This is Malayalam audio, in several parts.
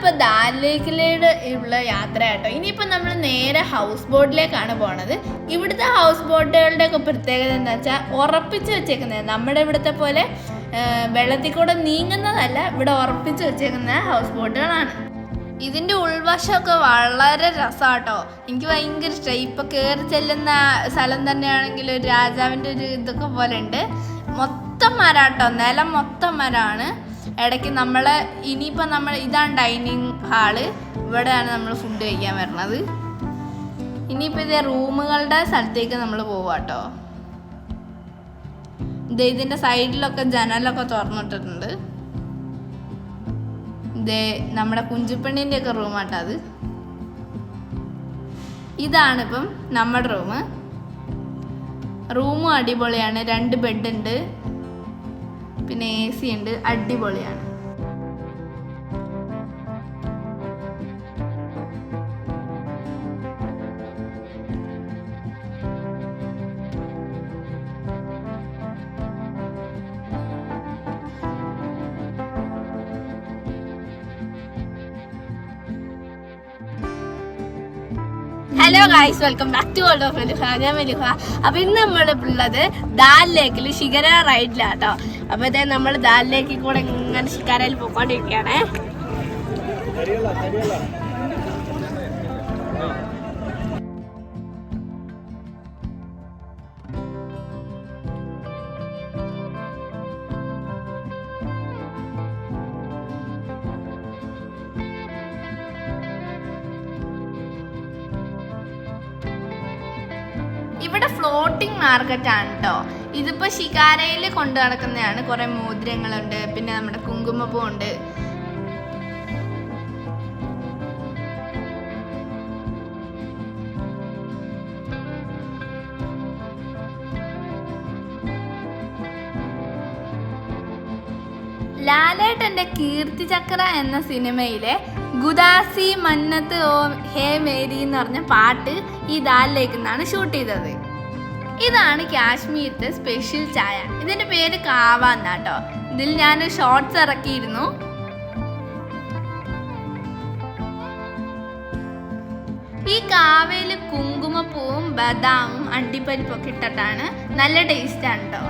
നമ്മളിപ്പോൾ ദാൽ ലേക്കിലേക്ക് ഉള്ള യാത്ര കേട്ടോ. ഇനിയിപ്പോൾ നമ്മൾ നേരെ ഹൗസ് ബോട്ടിലേക്കാണ് പോണത്. ഇവിടുത്തെ ഹൗസ് ബോട്ടുകളുടെ ഒക്കെ പ്രത്യേകത എന്താ വെച്ചാൽ ഉറപ്പിച്ച് വെച്ചേക്കുന്നത്. നമ്മുടെ ഇവിടുത്തെ പോലെ വെള്ളത്തിൽ കൂടെ നീങ്ങുന്നതല്ല, ഇവിടെ ഉറപ്പിച്ച് വെച്ചേക്കുന്ന ഹൗസ് ബോട്ടുകളാണ്. ഇതിൻ്റെ ഉൾവശമൊക്കെ വളരെ രസമാട്ടോ. എനിക്ക് ഭയങ്കര ഇഷ്ടമായി. ഇപ്പോൾ കയറി ചെല്ലുന്ന സ്ഥലം തന്നെയാണെങ്കിൽ ഒരു രാജാവിൻ്റെ ഒരു ഇതൊക്കെ പോലെ ഉണ്ട്. മൊത്തം മരാട്ടോ, നിലം മൊത്തം മരമാണ്. ഇടയ്ക്ക് ഇനിയിപ്പോൾ ഇതാണ് ഡൈനിങ് ഹാള്. ഇവിടെയാണ് നമ്മൾ ഫുഡ് കഴിക്കാൻ വരുന്നത്. ഇനിയിപ്പോൾ ഇതേ റൂമുകളുടെ സ്ഥലത്തേക്ക് നമ്മൾ പോവാട്ടോ. ഇതിൻ്റെ സൈഡിലൊക്കെ ജനലൊക്കെ തുറന്നിട്ടിട്ടുണ്ട്. ഇതേ നമ്മുടെ കുഞ്ചുപ്പെണ്ണിൻ്റെ ഒക്കെ റൂമാട്ടോ അത്. ഇതാണിപ്പം നമ്മുടെ റൂമും അടിപൊളിയാണ്. 2 ബെഡ് ഉണ്ട്, പിന്നെ AC ഉണ്ട്, അടിപൊളിയാണ്. Hello guys, welcome back to world of Meluha. ഞാൻ മെലുഹ. അപ്പൊ ഇന്ന് നമ്മളുള്ളത് ദാൽ ലേക്കിൽ ഷിഗര റൈഡിലാട്ടോ. അപ്പൊ ഇതേ നമ്മൾ ദാൽ ലേക്കിൽ കൂടെ ഇങ്ങനെ ഷിക്കാരയിൽ പോയിക്കൊണ്ടിരിക്കുകയാണേ. ഇവിടെ ഫ്ലോട്ടിംഗ് മാർക്കറ്റ് ആണ് കേട്ടോ. ഇതിപ്പോ ഷികാരയിൽ കൊണ്ടു നടക്കുന്നതാണ്. കുറെ മോതിരങ്ങളുണ്ട്, പിന്നെ നമ്മുടെ കുങ്കുമപ്പൂ ഉണ്ട്. ലാലേട്ടന്റെ കീർത്തി ചക്ര എന്ന സിനിമയിലെ ഗുദാസി മന്നത്ത് ഓ ഹേ മേരി എന്ന് പറഞ്ഞ പാട്ട് ഈ ദാൽ ലേക്ക് നിന്നാണ് ഷൂട്ട് ചെയ്തത്. ഇതാണ് കാശ്മീരത്തെ സ്പെഷ്യൽ ചായ. ഇതിന്റെ പേര് കാവ എന്നാട്ടോ. ഇതിൽ ഞാൻ ഷോർട്സ് ഇറക്കിയിരുന്നു. ഈ കാവയിൽ കുങ്കുമപ്പൂവും ബദാമും അണ്ടിപ്പരിപ്പൊക്കെ ഇട്ടിട്ടാണ്. നല്ല ടേസ്റ്റ് ആണ് കേട്ടോ.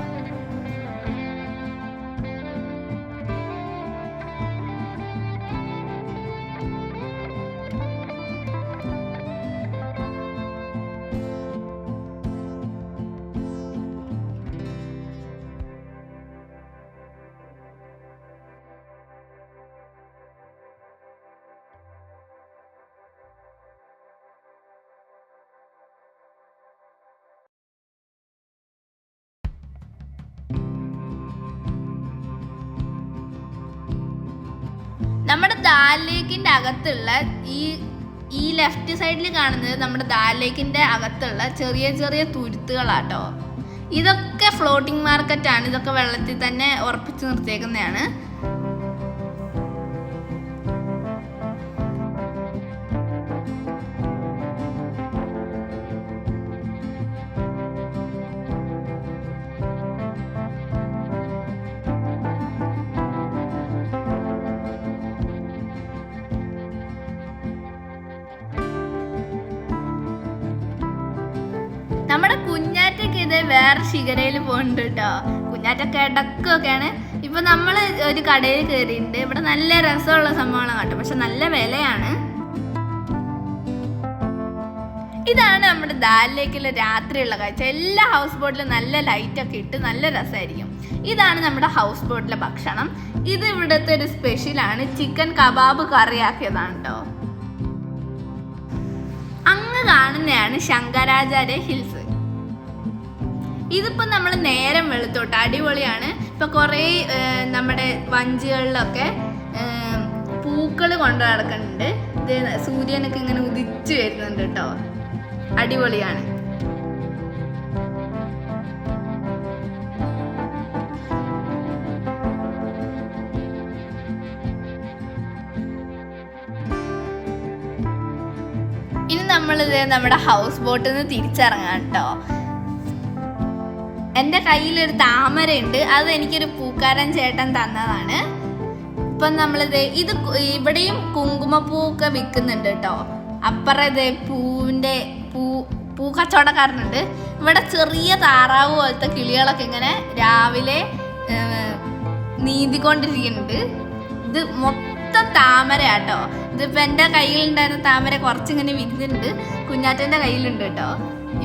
നമ്മുടെ ദാൽ ലേക്കിന്റെ അകത്തുള്ള ഈ ലെഫ്റ്റ് സൈഡിൽ കാണുന്നത് നമ്മുടെ ദാൽ ലേക്കിന്റെ അകത്തുള്ള ചെറിയ ചെറിയ തുരുത്തുകളാട്ടോ. ഇതൊക്കെ ഫ്ലോട്ടിംഗ് മാർക്കറ്റ് ആണ്. ഇതൊക്കെ വെള്ളത്തിൽ തന്നെ ഉറപ്പിച്ച് നിർത്തിയേക്കുന്നതാണ്. നമ്മുടെ കുഞ്ഞാറ്റൊക്കെ ഇത് വേറെ ഷിഗരയിൽ പോകുന്നുണ്ട് കേട്ടോ. കുഞ്ഞാറ്റൊക്കെ ഇടക്കൊക്കെയാണ്. ഇപ്പൊ നമ്മൾ ഒരു കടയിൽ കയറിയിട്ടുണ്ട്. ഇവിടെ നല്ല രസമുള്ള സംഭവങ്ങളാണ് കേട്ടോ, പക്ഷെ നല്ല വിലയാണ്. ഇതാണ് നമ്മുടെ ദാൽ ലേക്കിലെ രാത്രിയുള്ള കാഴ്ച. എല്ലാ ഹൗസ് ബോട്ടിലും നല്ല ലൈറ്റൊക്കെ ഇട്ട് നല്ല രസമായിരിക്കും. ഇതാണ് നമ്മുടെ ഹൗസ് ബോട്ടിലെ ഭക്ഷണം. ഇത് ഇവിടുത്തെ ഒരു സ്പെഷ്യലാണ്. ചിക്കൻ കബാബ് കറിയാക്കിയതാണ് കേട്ടോ. അങ്ങ് കാണുന്നതാണ് ശങ്കരാചാര്യ ഹിൽസ്. ഇതിപ്പോൾ നമ്മൾ നേരം വെളുത്തോട്ട് അടിപൊളിയാണ്. ഇപ്പൊ കുറേ നമ്മുടെ വഞ്ചികളിലൊക്കെ പൂക്കൾ കൊണ്ടു നടക്കുന്നുണ്ട്. ഇത് സൂര്യനൊക്കെ ഇങ്ങനെ ഉദിച്ചു വരുന്നുണ്ട് കേട്ടോ. അടിപൊളിയാണ്. ഇനി നമ്മളിത് നമ്മുടെ ഹൗസ് ബോട്ടിൽ നിന്ന് തിരിച്ചിറങ്ങാം കേട്ടോ. എൻ്റെ കയ്യിലൊരു താമരയുണ്ട്. അത് എനിക്കൊരു പൂക്കാരൻ ചേട്ടൻ തന്നതാണ്. ഇപ്പം നമ്മളിത് ഇവിടെയും കുങ്കുമപ്പൂവൊക്കെ വിൽക്കുന്നുണ്ട് കേട്ടോ. അപ്പുറം ഇത് പൂ കച്ചവടക്കാരനുണ്ട്. ഇവിടെ ചെറിയ താറാവ് പോലത്തെ കിളികളൊക്കെ ഇങ്ങനെ രാവിലെ നീന്തിക്കൊണ്ടിരിക്കുന്നുണ്ട്. ഇത് മൊത്തം താമര കേട്ടോ. ഇതിപ്പോൾ എൻ്റെ കയ്യിലുണ്ടായിരുന്ന താമര കുറച്ചിങ്ങനെ വിരിഞ്ഞിട്ടുണ്ട്, കുഞ്ഞാറ്റൻ്റെ കയ്യിലുണ്ട് കേട്ടോ.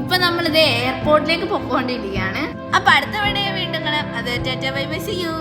ഇപ്പൊ നമ്മളിത് എയർപോർട്ടിലേക്ക് പൊക്കോണ്ടിരിക്കുകയാണ്. അപ്പൊ അടുത്ത വീഡിയോ വീണ്ടും കാണാം. അത് tata bye bye, see U.